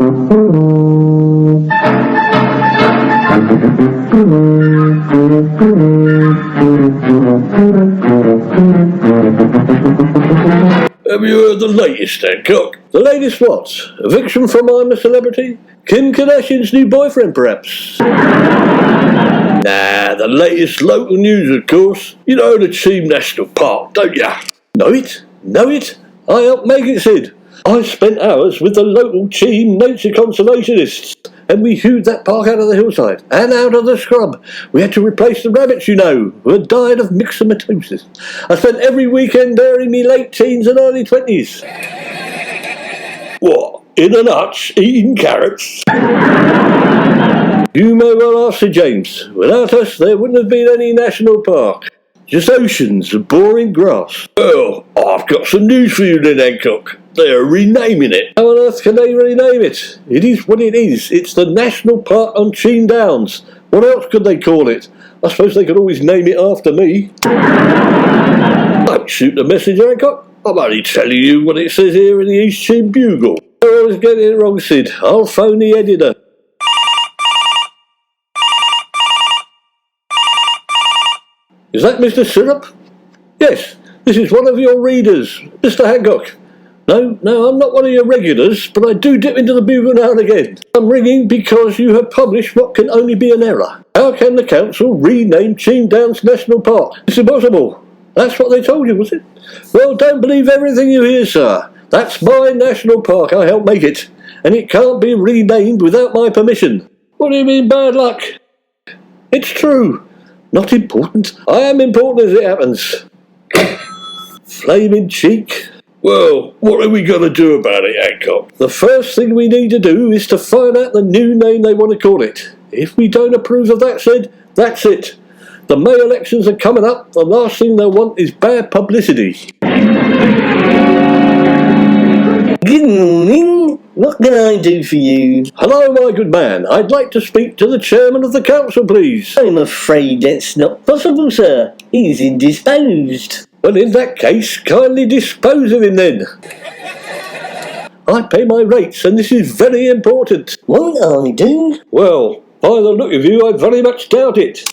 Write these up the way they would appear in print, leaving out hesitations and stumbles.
Have you heard the latest, Hancock? The latest what? Eviction from I'm a Celebrity? Kim Kardashian's new boyfriend, perhaps? Nah, the latest local news, of course. You know the CHEAM National Park, don't ya? Know it? Know it? I helped make it, Sid. I spent hours with the local CHEAM nature conservationists, and we hewed that park out of the hillside and out of the scrub. We had to replace the rabbits, you know, who had died of myxomatosis. I spent every weekend there in me late teens and early 20s. What, in a hutch, eating carrots? You may well ask, Sir James. Without us, there wouldn't have been any national park. Just oceans of boring grass. Well, I've got some news for you then, Hancock. They're renaming it. How on earth can they rename it? It is what it is. It's the National Park on CHEAM Downs. What else could they call it? I suppose they could always name it after me. Don't shoot the messenger, Hancock. I'm only telling you what it says here in the East CHEAM Bugle. You're always getting it wrong, Sid. I'll phone the editor. Is that Mr. Syrup? Yes, this is one of your readers, Mr. Hancock. No, I'm not one of your regulars, but I do dip into the Bugle now and again. I'm ringing because you have published what can only be an error. How can the council rename CHEAM Downs National Park? It's impossible. That's what they told you, was it? Well, don't believe everything you hear, sir. That's my national park. I helped make it, and it can't be renamed without my permission. What do you mean, bad luck? It's true. Not important. I am important as it happens. Flaming cheek. Well, what are we going to do about it, Hancock? The first thing we need to do is to find out the new name they want to call it. If we don't approve of that, Sid, that's it. The May elections are coming up. The last thing they'll want is bad publicity. Good morning. What can I do for you? Hello, my good man. I'd like to speak to the chairman of the council, please. I'm afraid that's not possible, sir. He's indisposed. Well, in that case, kindly dispose of him then. I pay my rates, and this is very important. Won't I do? Well, by the look of you, I very much doubt it.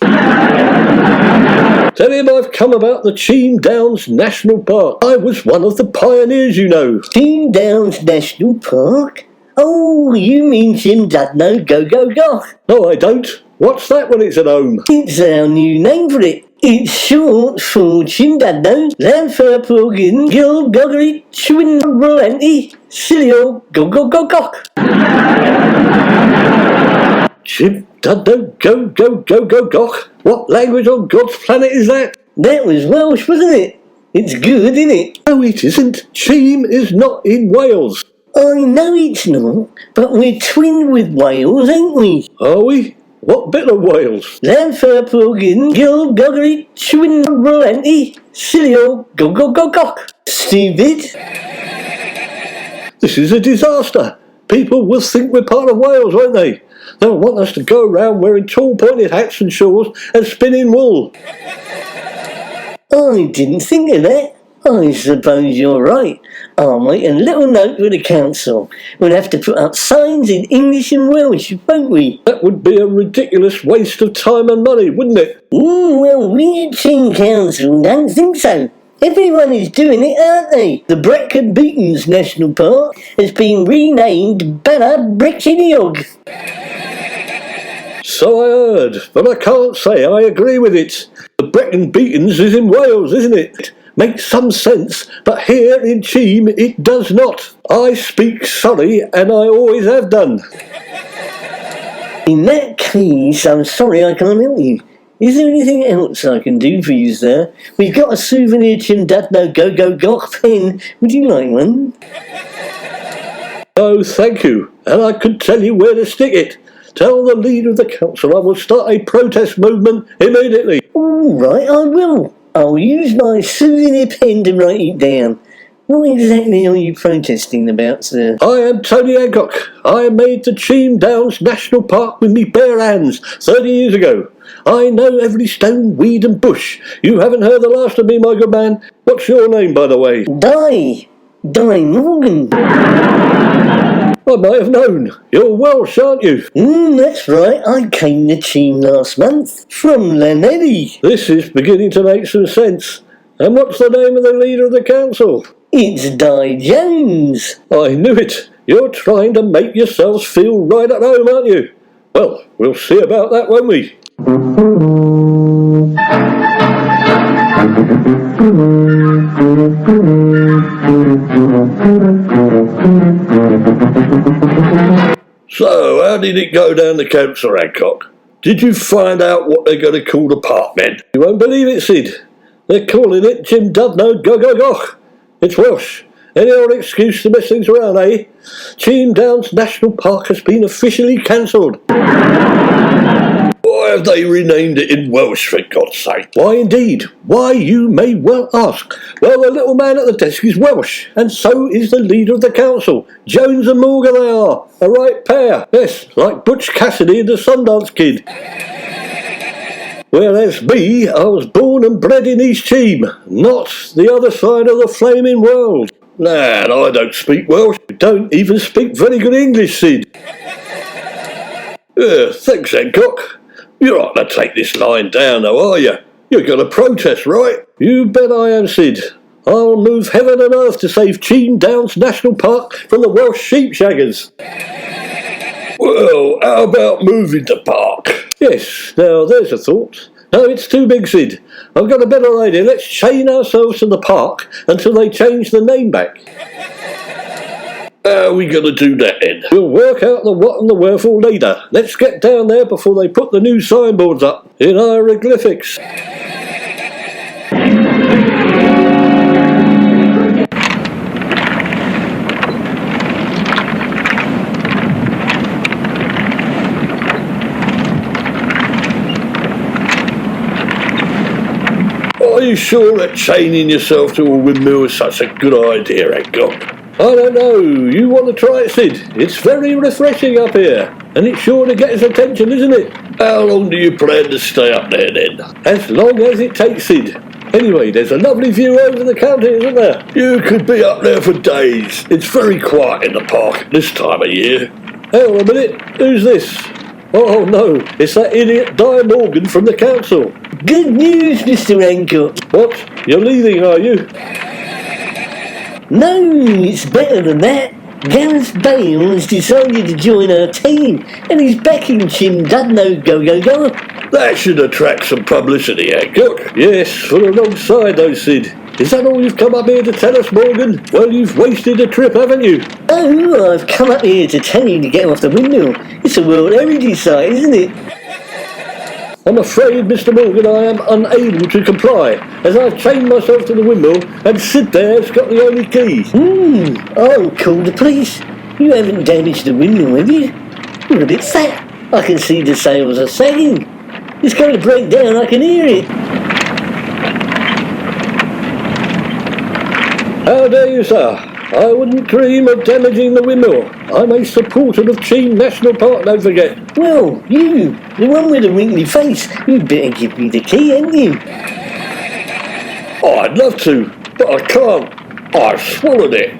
Tell him I've come about the CHEAM Downs National Park. I was one of the pioneers, you know. CHEAM Downs National Park? Oh, you mean CHEAM Go Go Go. No, I don't. What's that when it's at home? It's our new name for it. It's short for Chindadno, Lanfurpurgin, Gil Goggery, Chewin Rolanti, Silio, Go Go Go Gok. Chindadno, Go Go Go Go Gok? What language on God's planet is that? That was Welsh, wasn't it? It's good, isn't it? No, it isn't. CHEAM is not in Wales. I know it's not, but we're twinned with Wales, ain't we? Are we? What bit of Wales? Lanfurpurgin, Gil Goggery, Chewin Rolanti, Silio, Go Go Go Gok. Stupid. This is a disaster. People will think we're part of Wales, won't they? They'll want us to go around wearing tall pointed hats and shawls and spinning wool. I didn't think of that. I suppose you're right. I'll make a little note with the council. We'll have to put up signs in English and Welsh, won't we? That would be a ridiculous waste of time and money, wouldn't it? Well, we at CHEAM Council don't think so. Everyone is doing it, aren't they? The Brecon Beacons National Park has been renamed Banner Brexiniog. So I heard, but I can't say I agree with it. The Brecon Beacons is in Wales, isn't it? Makes some sense, but here in CHEAM it does not. I speak Surrey, and I always have done. In that case, I'm sorry I can't help you. Is there anything else I can do for you, sir? We've got a souvenir Chindadno Go Go Gok pen. Would you like one? Oh, thank you, and I could tell you where to stick it. Tell the leader of the council I will start a protest movement immediately. All right, I will. I'll use my souvenir pen to write it down. What exactly are you protesting about, sir? I am Tony Hancock. I made the CHEAM Downs National Park with me bare hands 30 years ago. I know every stone, weed and bush. You haven't heard the last of me, my good man. What's your name, by the way? Di Morgan. I might have known. You're Welsh, aren't you? That's right. I came to CHEAM last month from Lanelli. This is beginning to make some sense. And what's the name of the leader of the council? It's Di Jones. I knew it. You're trying to make yourselves feel right at home, aren't you? Well, we'll see about that, won't we? So, how did it go down the council, Hancock? Did you find out what they're going to call the park, then? You won't believe it, Sid. They're calling it TWTWTW. It's Welsh. Any old excuse to mess things around, eh? CHEAM National Park has been officially cancelled. Why have they renamed it in Welsh, for God's sake? Why indeed? Why, you may well ask. Well, the little man at the desk is Welsh, and so is the leader of the council. Jones and Morgan they are. A right pair. Yes, like Butch Cassidy and the Sundance Kid. Whereas me, I was born and bred in East CHEAM, not the other side of the flaming world. Lad, I don't speak Welsh. You don't even speak very good English, Sid. Thanks, Hancock. You're not going to take this line down, though, are you? You're going to protest, right? You bet I am, Sid. I'll move heaven and earth to save CHEAM Downs National Park from the Welsh sheep shaggers. Well, how about moving the park? Yes, now there's a thought. No, it's too big, Sid. I've got a better idea. Let's chain ourselves to the park until they change the name back. How are we going to do that, then? We'll work out the what and the wherefore later. Let's get down there before they put the new signboards up in hieroglyphics. Are you sure that chaining yourself to a windmill is such a good idea, Hancock? I don't know. You want to try it, Sid? It's very refreshing up here, and it's sure to get his attention, isn't it? How long do you plan to stay up there, then? As long as it takes, Sid. Anyway, there's a lovely view over the county, isn't there? You could be up there for days. It's very quiet in the park at this time of year. Hang on a minute. Who's this? Oh, no. It's that idiot Di Morgan from the council. Good news, Mr. Hancock. What? You're leaving, are you? No, it's better than that. Gareth Bale has decided to join our team, and he's back in CHEAM Go. That should attract some publicity, Hancock. Yes, for alongside those, Sid. Is that all you've come up here to tell us, Morgan? Well, you've wasted a trip, haven't you? Oh, I've come up here to tell you to get off the windmill. It's a World Heritage Site, isn't it? I'm afraid, Mr. Morgan, I am unable to comply, as I've chained myself to the windmill, and Sid there's got the only key. I'll call the police. You haven't damaged the windmill, have you? Look, it's that. I can see the sails are sagging. It's going to break down, I can hear it. How dare you, sir? I wouldn't dream of damaging the windmill. I'm a supporter of CHEAM National Park, don't forget. Well, you, the one with the wrinkly face, you'd better give me the key, hadn't you? Oh, I'd love to, but I can't. I've swallowed it.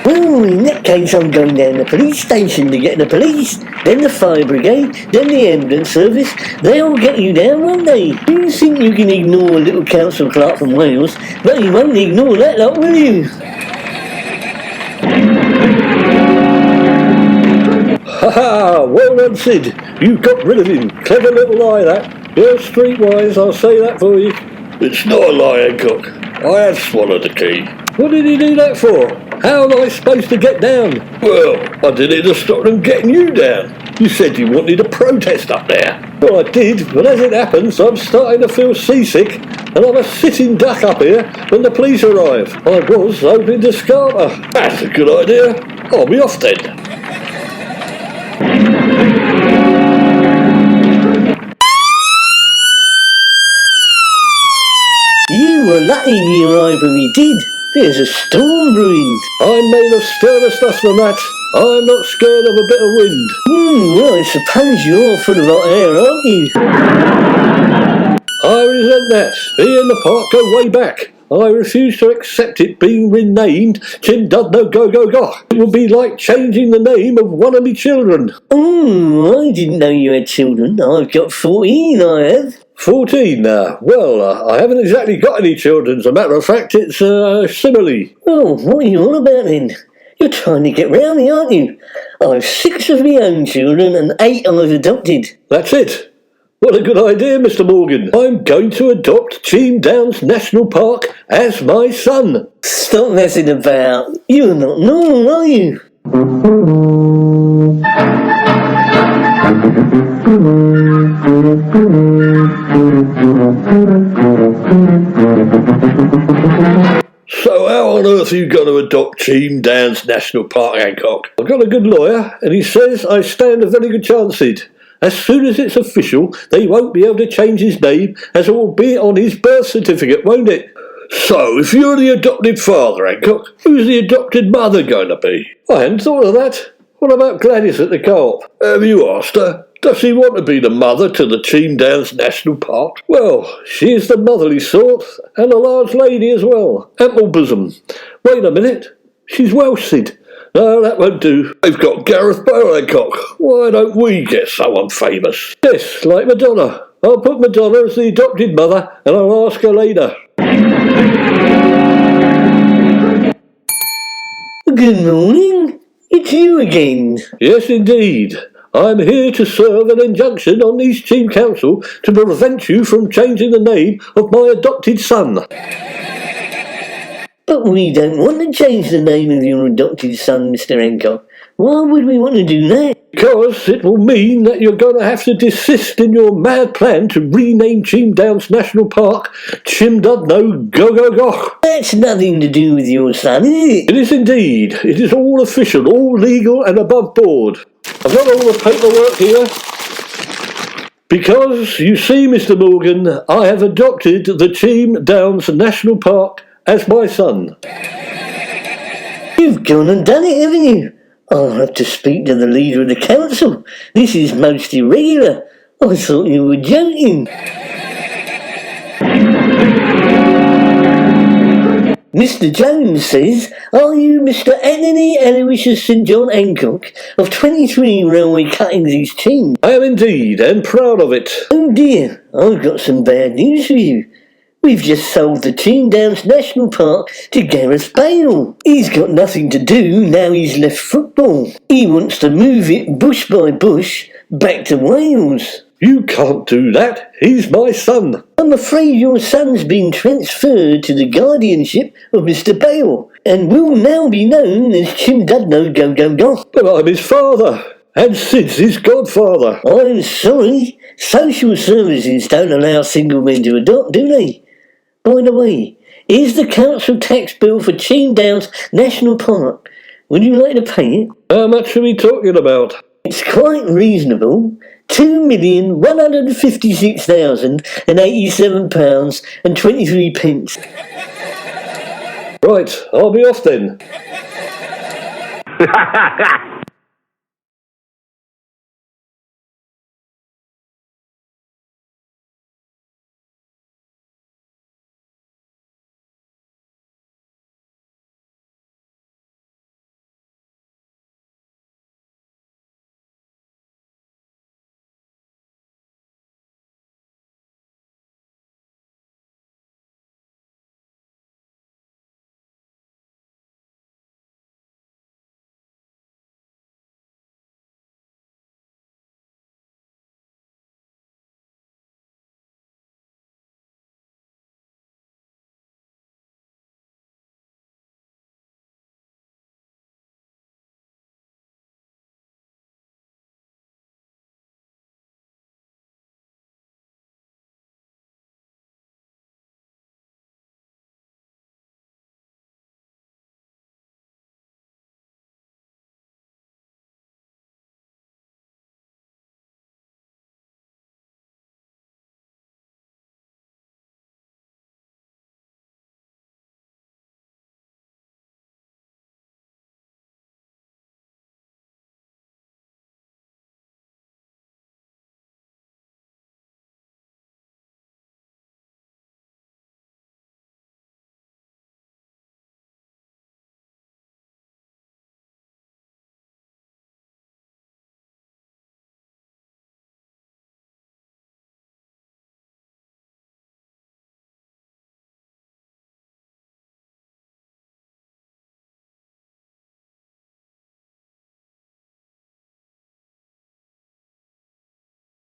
Well, in that case, I'm going down the police station to get the police, then the fire brigade, then the ambulance service. They'll get you down, won't they? You think you can ignore a little council clerk from Wales, but you won't ignore that lot, will you? Ha! Well done, Sid. You got rid of him. Clever little lie, that. You're streetwise, I'll say that for you. It's not a lie, Hancock. I have swallowed the key. What did he do that for? How am I supposed to get down? Well, I did it to stop them getting you down. You said you wanted to protest up there. Well, I did, but as it happens, I'm starting to feel seasick, and I'm a sitting duck up here when the police arrive. I was hoping to scarper. That's a good idea. I'll be off then. You were lucky we arrived when we did. There's a storm brewing. I'm made of sterner stuff than that. I'm not scared of a bit of wind. Well, I suppose you're full of hot air, aren't you? I resent that. Me and the park go way back. I refuse to accept it being renamed Chim Dudno Go Go Go. It would be like changing the name of one of me children. Oh, I didn't know you had children. I've got 14, I have. 14 now. Well, I haven't exactly got any children. As a matter of fact, it's simile. Oh, what are you on about then? You're trying to get round me, aren't you? I've 6 of my own children and 8 I've adopted. That's it. What a good idea, Mr. Morgan. I'm going to adopt Cheam Downs National Park as my son. Stop messing about. You're not normal, are you? So how on earth are you going to adopt Cheam Downs National Park, Hancock? I've got a good lawyer, and he says I stand a very good chance of it. As soon as it's official, they won't be able to change his name, as it will be on his birth certificate, won't it? So, if you're the adopted father, Hancock, who's the adopted mother going to be? I hadn't thought of that. What about Gladys at the co-op? Have you asked her? Does she want to be the mother to the Cheam Downs National Park? Well, she is the motherly sort, and a large lady as well. Ample bosom. Wait a minute. She's Welsh, Sid. No, that won't do. They've got Gareth Bale, Hancock. Why don't we get someone famous? Yes, like Madonna. I'll put Madonna as the adopted mother, and I'll ask her later. Good morning. It's you again. Yes, indeed. I'm here to serve an injunction on East Cheam Council to prevent you from changing the name of my adopted son. But we don't want to change the name of your adopted son, Mr. Hancock. Why would we want to do that? Because it will mean that you're going to have to desist in your mad plan to rename Cheam Downs National Park Chim Dudno Go Go Go. That's nothing to do with your son, is it? It is indeed. It is all official, all legal and above board. I've got all the paperwork here. Because, you see, Mr. Morgan, I have adopted the Cheam Downs National Park as my son. You've gone and done it, haven't you? I'll have to speak to the leader of the council. This is most irregular. I thought you were joking. Mr. Jones says, are you Mr. Anthony Aloysius St. John Hancock of 23 Railway Cuttings East Cheam? I am indeed, and proud of it. Oh dear, I've got some bad news for you. We've just sold the Cheam Downs National Park to Gareth Bale. He's got nothing to do now he's left football. He wants to move it bush by bush back to Wales. You can't do that. He's my son. I'm afraid your son's been transferred to the guardianship of Mr. Bale and will now be known as Chim Dudno Go Go Go. But I'm his father, and Sid's his godfather. I'm sorry, social services don't allow single men to adopt, do they? By the way, here's the council tax bill for Cheam Downs National Park. Would you like to pay it? How much are we talking about? It's quite reasonable. £2,156,087.23. Right, I'll be off then.